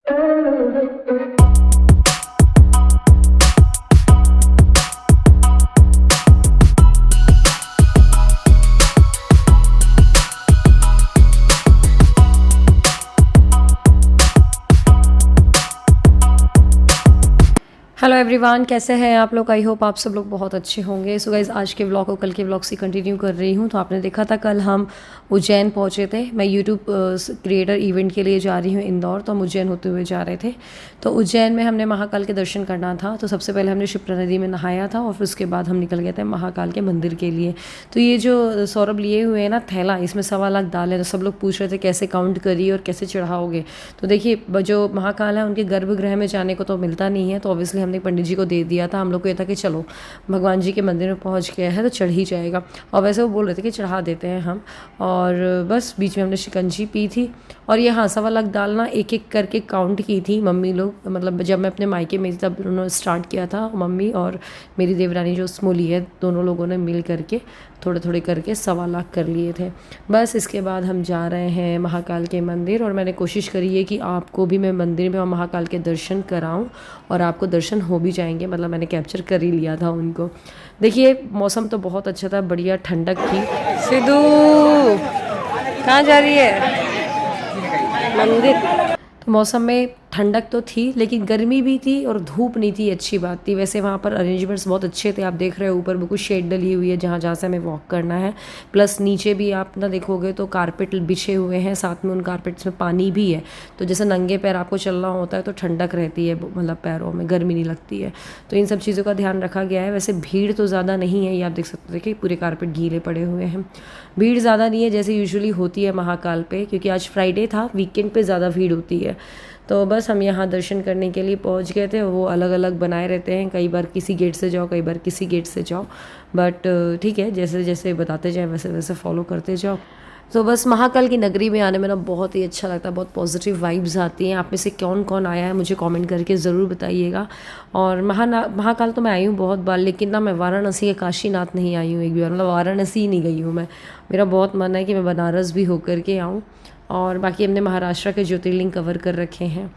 Hello everyone, कैसे हैं आप लोग। आई होप आप सब लोग बहुत अच्छे होंगे। सो गाइज़, आज के व्लॉग को कल के व्लॉग से कंटिन्यू कर रही हूँ। तो आपने देखा था कल हम उज्जैन पहुँचे थे। मैं यूट्यूब क्रिएटर इवेंट के लिए जा रही हूँ इंदौर, तो हम उज्जैन होते हुए जा रहे थे। तो उज्जैन में हमने महाकाल के दर्शन करना था। तो सबसे पहले हमने शिप्रा नदी में नहाया था और फिर उसके बाद हम निकल गए थे महाकाल के मंदिर के लिए। तो ये जो सौरभ लिए हुए हैं ना थैला, इसमें 1.25 लाख दाल है। तो सब लोग पूछ रहे थे कैसे काउंट करिए और कैसे चढ़ाओगे। तो देखिए, जो महाकाल है उनके गर्भगृह में जाने को तो मिलता नहीं है, तो ऑब्वियसली हमने पंडित जी को दे दिया था। हम लोग को ये था कि चलो भगवान जी के मंदिर में पहुंच गया है तो चढ़ ही जाएगा। और वैसे वो बोल रहे थे कि चढ़ा देते हैं हम। और बस बीच में हमने शिकंजी पी थी। और ये हाँ, 1.25 लाख दाल ना एक एक करके काउंट की थी मम्मी लोग। मतलब जब मैं अपने मायके में थी तब उन्होंने स्टार्ट किया था, मम्मी और मेरी देवरानी जो स्मोली है, दोनों लोगों ने मिल करके थोड़े थोड़े करके 1.25 लाख कर लिए थे। बस इसके बाद हम जा रहे हैं महाकाल के मंदिर। और मैंने कोशिश करी है कि आपको भी मैं मंदिर में और महाकाल के दर्शन कराऊं, और आपको दर्शन हो भी जाएंगे। मतलब मैंने कैप्चर कर ही लिया था उनको। देखिए, मौसम तो बहुत अच्छा था, बढ़िया ठंडक थी। सिद्धू कहाँ जा रही है? मंदिर। तो मौसम में ठंडक तो थी लेकिन गर्मी भी थी और धूप नहीं थी, अच्छी बात थी। वैसे वहाँ पर अरेंजमेंट्स बहुत अच्छे थे। आप देख रहे हो ऊपर बिल्कुल शेड डली हुई है जहाँ जहाँ से हमें वॉक करना है। प्लस नीचे भी आप ना देखोगे तो कारपेट बिछे हुए हैं, साथ में उन कारपेट्स में पानी भी है। तो जैसे नंगे पैर आपको चलना होता है तो ठंडक रहती है, मतलब पैरों में गर्मी नहीं लगती है। तो इन सब चीज़ों का ध्यान रखा गया है। वैसे भीड़ तो ज़्यादा नहीं है, ये आप देख सकते थे कि पूरे कारपेट गीले पड़े हुए हैं। भीड़ ज़्यादा नहीं है जैसे यूजुअली होती है महाकाल पे, क्योंकि आज फ्राइडे था, वीकेंड पे ज़्यादा भीड़ होती है। तो बस हम यहाँ दर्शन करने के लिए पहुँच गए थे। वो अलग अलग बनाए रहते हैं, कई बार किसी गेट से जाओ, कई बार किसी गेट से जाओ। बट ठीक है, जैसे जैसे बताते जाए वैसे वैसे फॉलो करते जाओ। तो बस महाकाल की नगरी में आने में ना बहुत ही अच्छा लगता है, बहुत पॉजिटिव वाइब्स आती हैं। आप में से कौन कौन आया है मुझे कमेंट करके ज़रूर बताइएगा। और महाकाल तो मैं आई हूँ बहुत बार, लेकिन ना मैं वाराणसी या काशीनाथ नहीं आई हूँ एक भी बार। मतलब वाराणसी ही नहीं गई हूँ मैं। मेरा बहुत मन है कि मैं बनारस भी होकर के आऊँ। और बाकी हमने महाराष्ट्र के ज्योतिर्लिंग कवर कर रखे हैं।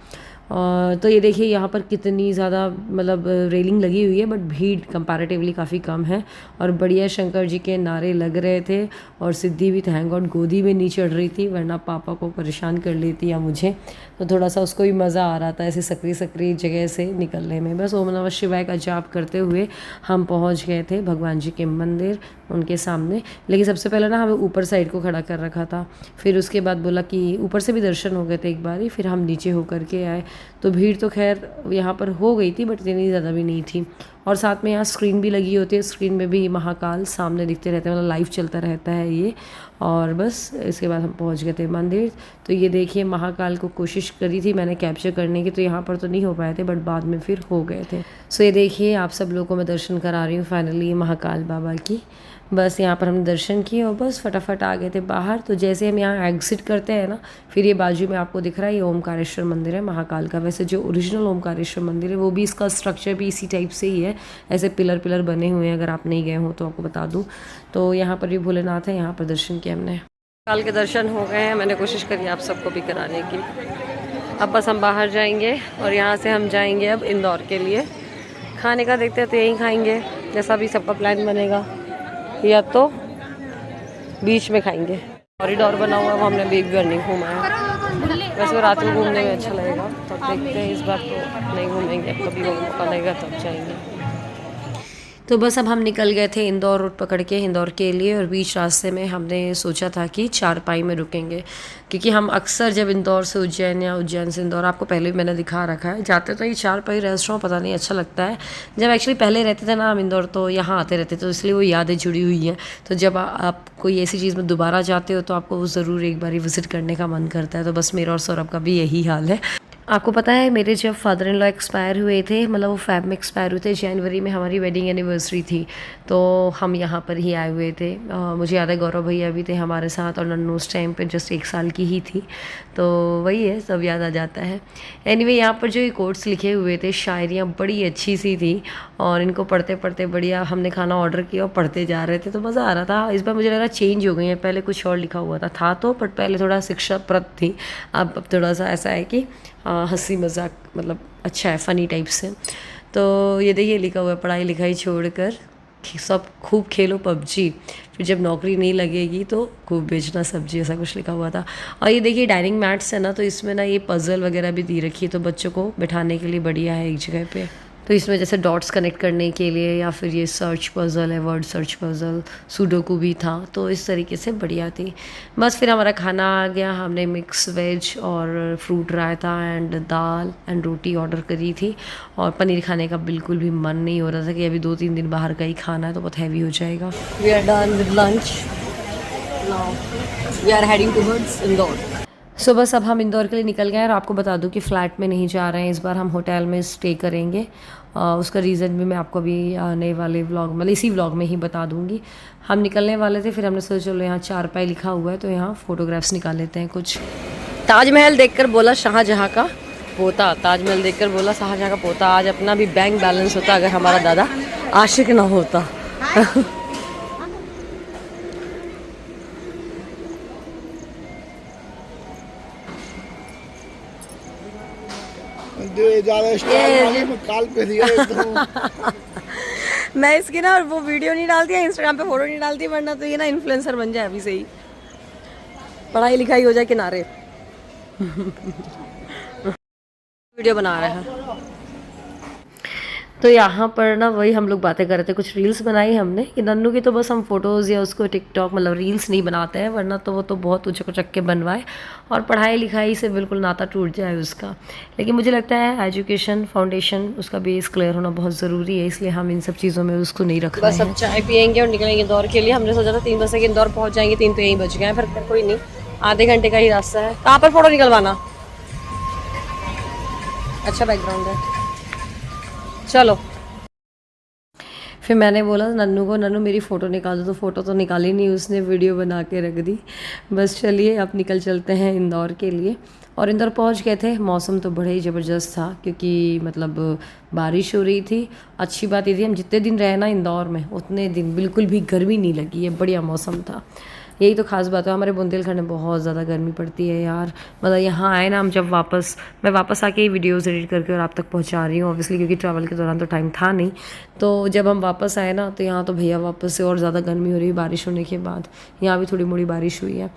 तो ये देखिए यहाँ पर कितनी ज़्यादा मतलब रेलिंग लगी हुई है, बट भीड़ कंपैरेटिवली काफ़ी कम है। और बढ़िया शंकर जी के नारे लग रहे थे। और सिद्धि भी थैंक गॉड गोदी में नहीं चढ़ रही थी, वरना पापा को परेशान कर लेती या मुझे। तो थोड़ा सा उसको भी मज़ा आ रहा था ऐसे सकरी सकरी जगह से निकलने में। बस ओम नमः शिवाय का जाप करते हुए हम पहुँच गए थे भगवान जी के मंदिर, उनके सामने। लेकिन सबसे पहले ना हमें ऊपर साइड को खड़ा कर रखा था। फिर उसके बाद बोला कि ऊपर से भी दर्शन हो गए थे एक बार ही, फिर हम नीचे होकर के आए। तो भीड़ तो खैर यहाँ पर हो गई थी, बट इतनी ज़्यादा भी नहीं थी। और साथ में यहाँ स्क्रीन भी लगी होती है, स्क्रीन में भी महाकाल सामने दिखते रहते हैं, मतलब लाइव चलता रहता है ये। और बस इसके बाद हम पहुँच गए थे मंदिर। तो ये देखिए, महाकाल को कोशिश करी थी मैंने कैप्चर करने की, तो यहाँ पर तो नहीं हो पाए थे, बट बाद में फिर हो गए थे। सो ये देखिए, आप सब लोगों को मैं दर्शन करा रही हूँ फाइनली महाकाल बाबा की। बस यहाँ पर हमने दर्शन किए और बस फटाफट आ गए थे बाहर। तो जैसे हम यहाँ एग्जिट करते हैं ना, फिर ये बाजू में आपको दिख रहा है, ये ओमकारेश्वर मंदिर है महाकाल का। वैसे जो ओरिजिनल ओमकारेश्वर मंदिर है वो भी, इसका स्ट्रक्चर भी इसी टाइप से ही है, ऐसे पिलर पिलर बने हुए हैं। अगर आप नहीं गए हो तो आपको बता दूँ। तो यहाँ पर भी भोलेनाथ है, यहाँ पर दर्शन किया हमने। महाकाल के दर्शन हो गए हैं, मैंने कोशिश करी आप सबको भी कराने की। अब बस हम बाहर जाएंगे और यहाँ से हम जाएंगे अब इंदौर के लिए। खाने का देखते हैं तो यहीं खाएंगे, जैसा भी सबका प्लान बनेगा, या तो बीच में खाएंगे। कॉरिडोर बना हुआ है, वो हमने अभी एक बार नहीं घूमा है। वैसे रात में घूमने में अच्छा लगेगा, तो देखते हैं। इस बार तो नहीं घूमेंगे, कभी वो मौका लगेगा तब जाएंगे। तो बस अब हम निकल गए थे इंदौर रोड पकड़ के इंदौर के लिए। और बीच रास्ते में हमने सोचा था कि चारपाई में रुकेंगे, क्योंकि हम अक्सर जब इंदौर से उज्जैन या उज्जैन से इंदौर, आपको पहले भी मैंने दिखा रखा है, जाते तो ये चारपाई रेस्टोरेंट पता नहीं अच्छा लगता है। जब एक्चुअली पहले रहते थे ना हम इंदौर, तो यहाँ आते रहते, तो इसलिए वो यादें जुड़ी हुई हैं। तो जब आप कोई ऐसी चीज़ में दोबारा जाते हो तो आपको वो ज़रूर एक बार विज़िट करने का मन करता है। तो बस मेरा और सौरभ का भी यही हाल है। आपको पता है, मेरे जब फादर इन लॉ एक्सपायर हुए थे, मतलब वो फ़ेब में एक्सपायर हुए थे, जनवरी में हमारी वेडिंग एनिवर्सरी थी, तो हम यहाँ पर ही आए हुए थे। मुझे याद है गौरव भैया भी थे हमारे साथ, और नन्नू उस टाइम पे जस्ट 1 साल की ही थी। तो वही है, सब याद आ जाता है। एनीवे, यहाँ पर जो ये कोट्स लिखे हुए थे, शायरियाँ बड़ी अच्छी सी थी, और इनको पढ़ते पढ़ते बढ़िया हमने खाना ऑर्डर किया और पढ़ते जा रहे थे, तो मज़ा आ रहा था। इस बार मुझे लग रहा चेंज हो गई है, पहले कुछ और लिखा हुआ था तो, बट पहले थोड़ा शिक्षाप्रद थी। अब थोड़ा सा ऐसा है कि हंसी मजाक मतलब अच्छा है, फ़नी टाइप से। तो ये देखिए लिखा हुआ है पढ़ाई लिखाई छोड़कर सब खूब खेलो पबजी, फिर जब नौकरी नहीं लगेगी तो खूब बेचना सब्जी, ऐसा कुछ लिखा हुआ था। और ये देखिए डाइनिंग मैट्स है ना, तो इसमें ना ये पज़ल वगैरह भी दी रखी है, तो बच्चों को बिठाने के लिए बढ़िया है एक जगह पे। तो इसमें जैसे डॉट्स कनेक्ट करने के लिए, या फिर ये सर्च पज़ल है, वर्ड सर्च पज़ल, सुडोकू भी था, तो इस तरीके से बढ़िया थी। बस फिर हमारा खाना आ गया, हमने मिक्स वेज और fruit raita and dal and roti order करी थी। और पनीर खाने का बिल्कुल भी मन नहीं हो रहा था कि अभी 2-3 दिन बाहर का ही खाना है, तो बहुत हैवी हो जाएगा। We are done with lunch, now we are heading towards Indore. So बस अब हम इंदौर के लिए निकल गए हैं, और आपको बता दूं कि फ़्लैट में नहीं जा रहे हैं इस बार, हम होटल में स्टे करेंगे। उसका रीज़न भी मैं आपको अभी आने वाले व्लॉग मतलब इसी व्लॉग में ही बता दूंगी। हम निकलने वाले थे, फिर हमने सोचा चलो यहाँ चारपाई लिखा हुआ है तो यहाँ फ़ोटोग्राफ्स निकाल लेते हैं कुछ। ताजमहल देखकर बोला शाहजहाँ का पोता, ताजमहल देखकर बोला शाहजहाँ का पोता। आज अपना भी बैंक बैलेंस होता अगर हमारा दादा आशिक ना होता। काल पे दिया मैं इसकी ना वो वीडियो नहीं डालती है, इंस्टाग्राम पे फोटो नहीं डालती, वरना तो ये ना इन्फ्लुएंसर बन जाए अभी से ही, पढ़ाई लिखाई हो जाए किनारे। वीडियो बना रहे हैं तो यहाँ पर ना वही हम लोग बातें कर रहे थे, कुछ रील्स बनाई हमने कि नन्नू की तो बस हम फोटोज़ या उसको टिकटॉक मतलब रील्स नहीं बनाते हैं, वरना तो वो तो बहुत उचक उचक के बनवाए, और पढ़ाई लिखाई से बिल्कुल नाता टूट जाए उसका। लेकिन मुझे लगता है एजुकेशन फाउंडेशन उसका बेस क्लियर होना बहुत ज़रूरी है, इसलिए हम इन सब चीज़ों में उसको नहीं रख रहे हैं। बस अब चाय पियेंगे और निकलेंगे इंदौर के लिए। हमने सोचा था 3 बजे के इंदौर पहुँच जाएंगे, 3 तो यहीं बज गए हैं, फिर कोई नहीं, आधे घंटे का ही रास्ता है। कहाँ पर फ़ोटो निकलवाना? अच्छा बैकग्राउंड है, चलो। फिर मैंने बोला नन्नू को, नन्नू मेरी फ़ोटो निकाल दो, तो फ़ोटो तो निकाली नहीं उसने, वीडियो बना के रख दी। बस चलिए अब निकल चलते हैं इंदौर के लिए। और इंदौर पहुंच गए थे, मौसम तो बड़ा ही ज़बरदस्त था क्योंकि मतलब बारिश हो रही थी। अच्छी बात ये थी हम जितने दिन रहे ना इंदौर में उतने दिन बिल्कुल भी गर्मी नहीं लगी है, बढ़िया मौसम था। यही तो खास बात है, हमारे बुंदेलखंड में बहुत ज़्यादा गर्मी पड़ती है यार। मतलब यहाँ आए ना हम, जब मैं वापस आके ही वीडियोस एडिट करके और आप तक पहुँचा रही हूँ ऑब्वियसली, क्योंकि ट्रैवल के दौरान तो टाइम था नहीं। तो जब हम वापस आए ना तो यहाँ तो भैया वापस से और ज़्यादा गर्मी हो रही है बारिश होने के बाद। यहाँ भी थोड़ी मोड़ी बारिश हुई है।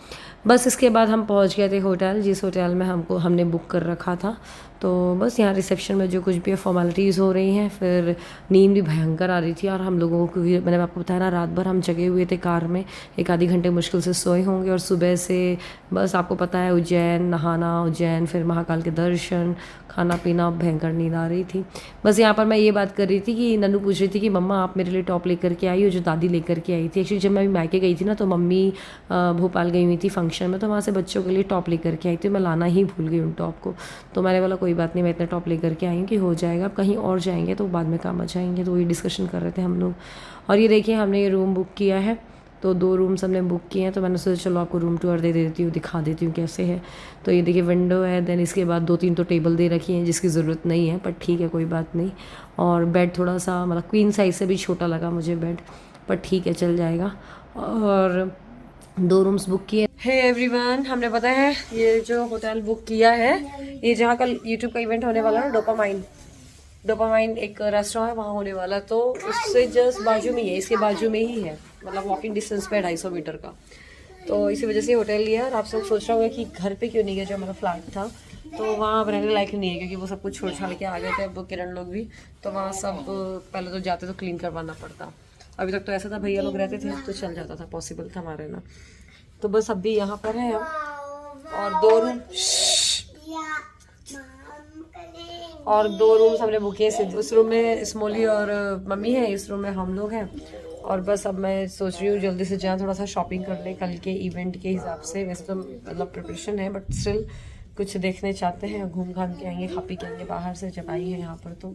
बस इसके बाद हम पहुँच गए थे होटल, जिस होटल में हमने बुक कर रखा था। तो बस यहाँ रिसेप्शन में जो कुछ भी फॉर्मेलिटीज़ हो रही हैं, फिर नींद भी भयंकर आ रही थी। और हम लोगों को भी मैंने आपको बताया ना, रात भर हम जगे हुए थे कार में, 1 आधी घंटे मुश्किल से सोए होंगे। और सुबह से बस आपको पता है उज्जैन नहाना, उज्जैन फिर महाकाल के दर्शन, खाना पीना, भयंकर नींद आ रही थी। बस यहाँ पर मैं ये बात कर रही थी कि नन्नू पूछ रही थी कि मम्मा आप मेरे लिए टॉप लेकर के आई हो जो दादी लेकर के आई थी। एक्चुअली जब मैं मायके गई थी ना तो मम्मी भोपाल गई हुई थी फंक्शन में, तो वहाँ से बच्चों के लिए टॉप लेकर के आई थी। मैं लाना ही भूल गई उन टॉप को, तो मैंने बोला कोई बात नहीं, मैं इतना टॉप लेकर के आई हूँ कि हो जाएगा, अब कहीं और जाएंगे तो बाद में काम आ जाएंगे। तो वही डिस्कशन कर रहे थे हम लोग। और ये देखिए हमने ये रूम बुक किया है, तो 2 रूम्स हमने बुक किए हैं। तो मैंने सोचा चलो आपको रूम टूर दे देती हूँ, दिखा देती हूँ कैसे है। तो ये देखिए विंडो है, देन इसके बाद 2-3 तो टेबल दे रखी हैं जिसकी ज़रूरत नहीं है, पर ठीक है कोई बात नहीं। और बेड थोड़ा सा मतलब क्वीन साइज़ से भी छोटा लगा मुझे बेड, पर ठीक है चल जाएगा। और 2 रूम्स बुक किए। हे एवरीवन, हमने पता है ये जो होटल बुक किया है, ये जहाँ कल यूट्यूब का इवेंट होने वाला है ना, डोपामाइन एक रेस्टोरेंट है वहाँ होने वाला, तो उससे जस्ट बाजू में ही है, इसके बाजू में ही है, मतलब वॉकिंग डिस्टेंस पे 250 मीटर का। तो इसी वजह से होटल लिया। और आप सब सोच रहे होंगे कि घर पे क्यों नहीं गया, जो हमारा फ्लैट था तो वहाँ रहने लायक नहीं है, क्योंकि वो सब कुछ छोड़ छाड़ के आ गए थे, अब किरण लोग भी। तो वहाँ सब पहले तो जाते तो क्लीन करवाना पड़ता। अभी तक तो ऐसा था भैया लोग रहते थे तो चल जाता था, पॉसिबल था हमारे ना। तो बस अब भी यहाँ पर है हम। और 2 रूम्स हमने बुक किए। उस रूम में स्मोली और मम्मी है, इस रूम में हम लोग हैं। और बस अब मैं सोच रही हूँ जल्दी से जाऊँ, थोड़ा सा शॉपिंग कर ले कल के इवेंट के हिसाब से। वैसे तो मतलब प्रिपरेशन है, बट स्टिल कुछ देखने चाहते हैं, घूम घाम के आएंगे, खा पी के आएंगे बाहर से। जब आई है यहाँ पर तो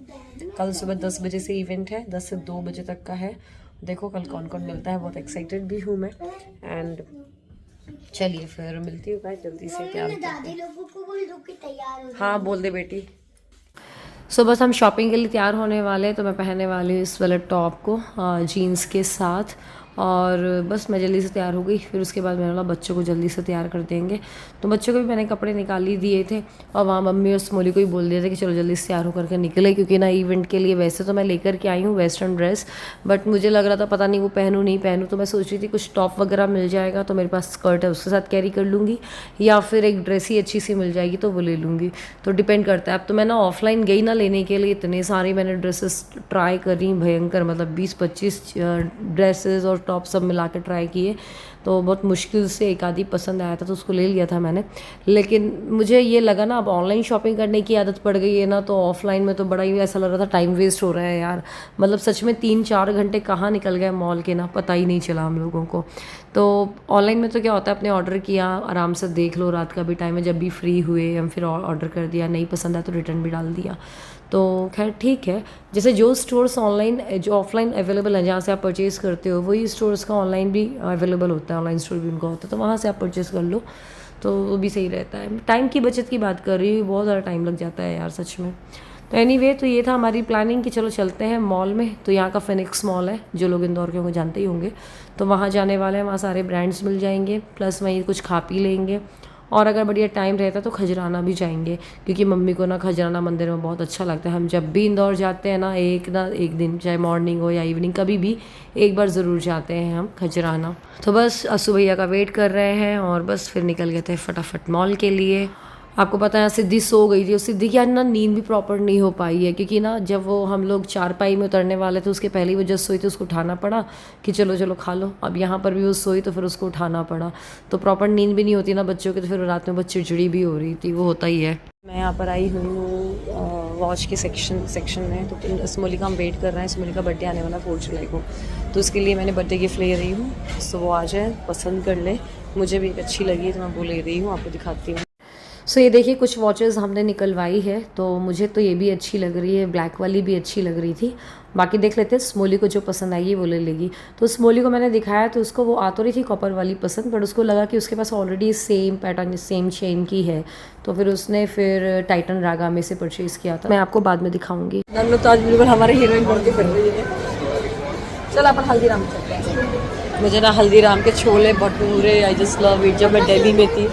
कल सुबह 10 बजे से इवेंट है, 10 से 2 बजे तक का है। देखो कल कौन कौन मिलता है, बहुत एक्साइटेड भी हूँ मैं। एंड चलिए फिर मिलती हूँ गाइस जल्दी से। क्या हाँ बोल दे बेटी। सो बस हम शॉपिंग के लिए तैयार होने वाले हैं, तो मैं पहनने वाली हूँ इस वाले टॉप को जीन्स के साथ। और बस मैं जल्दी से तैयार हो गई। फिर उसके बाद मैंने बोला बच्चों को जल्दी से तैयार कर देंगे, तो बच्चों को भी मैंने कपड़े निकाल ही दिए थे और वहाँ मम्मी और स्मोली को भी बोल दिया था कि चलो जल्दी से तैयार होकर के निकले, क्योंकि ना इवेंट के लिए वैसे तो मैं लेकर के आई हूँ वेस्टर्न ड्रेस, बट मुझे लग रहा था पता नहीं वो पहनूँ नहीं पहनूँ, तो मैं सोच रही थी कुछ टॉप वगैरह मिल जाएगा तो मेरे पास स्कर्ट है उसके साथ कैरी कर लूँगी, या फिर एक ड्रेस ही अच्छी सी मिल जाएगी तो वो ले लूँगी, तो डिपेंड करता है। अब तो मैं ना ऑफलाइन गई ना लेने के लिए, इतने सारे मैंने ड्रेसेस ट्राई करी भयंकर, मतलब 20-25 ड्रेसेस और टॉप सब मिला के ट्राई किए, तो बहुत मुश्किल से एक आधी पसंद आया था तो उसको ले लिया था मैंने। लेकिन मुझे ये लगा ना अब ऑनलाइन शॉपिंग करने की आदत पड़ गई है ना, तो ऑफलाइन में तो बड़ा ही ऐसा लग रहा था टाइम वेस्ट हो रहा है यार, मतलब सच में 3-4 घंटे कहाँ निकल गए मॉल के ना, पता ही नहीं चला हम लोगों को। तो ऑनलाइन में तो क्या होता है, अपने ऑर्डर किया, आराम से देख लो, रात का भी टाइम है, जब भी फ्री हुए हम फिर ऑर्डर कर दिया, नहीं पसंद आया तो रिटर्न भी डाल दिया, तो खैर ठीक है। जैसे जो स्टोर्स ऑनलाइन जो ऑफलाइन अवेलेबल हैं जहाँ से आप परचेज़ करते हो, वही स्टोर्स का ऑनलाइन भी अवेलेबल होता है, ऑनलाइन स्टोर भी उनका होता है, तो वहाँ से आप परचेज़ कर लो तो वो भी सही रहता है। टाइम की बचत की बात कर रही हूँ, बहुत ज़्यादा टाइम लग जाता है यार सच में। तो एनीवे तो ये था हमारी प्लानिंग कि चलो चलते हैं मॉल में। तो यहाँ का फिनिक्स मॉल है, जो लोग इंदौर के होंगे जानते ही होंगे, तो वहाँ जाने वाले हैं, वहाँ सारे ब्रांड्स मिल जाएंगे, प्लस वहीं कुछ खा पी लेंगे, और अगर बढ़िया टाइम रहता तो खजराना भी जाएंगे, क्योंकि मम्मी को ना खजराना मंदिर में बहुत अच्छा लगता है। हम जब भी इंदौर जाते हैं ना एक दिन, चाहे मॉर्निंग हो या इवनिंग, कभी भी एक बार ज़रूर जाते हैं हम खजराना। तो बस असू भैया का वेट कर रहे हैं और बस फिर निकल गए थे फटाफट मॉल के लिए। आपको पता है सिद्धि सो गई थी, और सिद्धि की आज ना नींद भी प्रॉपर नहीं हो पाई है, क्योंकि ना जब वो हम लोग चारपाई में उतरने वाले थे उसके पहले ही वो जब सोई थी उसको उठाना पड़ा कि चलो चलो खा लो। अब यहाँ पर भी वो सोई तो फिर उसको उठाना पड़ा, तो प्रॉपर नींद भी नहीं होती ना बच्चों की, तो फिर रात में बहुत चिड़चिड़ी भी हो रही थी, वो होता ही है। मैं यहाँ पर आई हुई हूँ वॉच के सेक्शन में, तो स्मोली का हम वेट कर रहे हैं। स्मोली का बर्थडे आने वाला 4 जुलाई को, तो उसके लिए मैंने बर्थडे गिफ्ट ले रही हूँ, सो वो आ जाए पसंद कर ले। मुझे भी एक अच्छी लगी तो मैं वो ले रही हूँ, आपको दिखाती हूँ। सो ये देखिए कुछ वॉचेस हमने निकलवाई है, तो मुझे तो ये भी अच्छी लग रही है, ब्लैक वाली भी अच्छी लग रही थी। बाकी देख लेते हैं, स्मोली को जो पसंद आएगी वो ले लेगी। तो स्मोली को मैंने दिखाया तो उसको वो आ तो रही थी कॉपर वाली पसंद, बट उसको लगा कि उसके पास already same pattern same chain की है, तो फिर उसने फिर टाइटन रागा में से परचेज़ किया था। मैं आपको बाद में दिखाऊंगी। नन्नू तो आज बिल्कुल हमारे हीरोइन बनके फिर रही है। चल अपन हल्दीराम चलते हैं। मुझे ना हल्दीराम के chole bhature I just love it. जब मैं दिल्ली में थी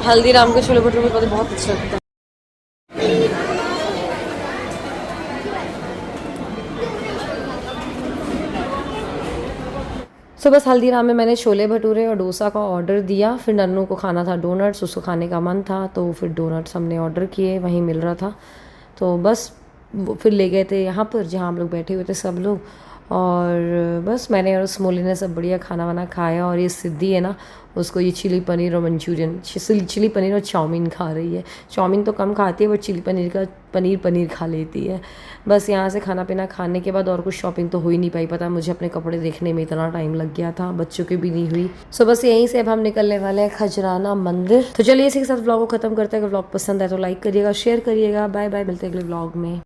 हल्दीराम के छोले भटूरे मुझे बहुत अच्छा लगता है। सो बस हल्दीराम में मैंने छोले भटूरे और डोसा का ऑर्डर दिया। फिर नन्नू को खाना था डोनट्स, उसको खाने का मन था तो फिर डोनट्स हमने ऑर्डर किए, वहीं मिल रहा था, तो बस फिर ले गए थे यहाँ पर जहाँ हम लोग बैठे हुए थे सब लोग। और बस मैंने और स्मोली ने सब बढ़िया खाना वाना खाया। और ये सिद्धि है ना, उसको ये चिली पनीर और मंचूरियन, चिली पनीर और चाउमीन खा रही है। चाउमीन तो कम खाती है बट चिली पनीर का पनीर खा लेती है। बस यहाँ से खाना पीना खाने के बाद और कुछ शॉपिंग तो हो ही नहीं पाई, पता मुझे अपने कपड़े देखने में इतना टाइम लग गया था, बच्चों की भी नहीं हुई। सो बस यहीं से अब हम निकलने वाले हैं खजराना मंदिर। तो चलिए इसी के साथ व्लॉग को खत्म करते हैं। अगर व्लॉग पसंद है तो लाइक करिएगा, शेयर करिएगा। बाय बाय, मिलते हैं अगले व्लॉग में।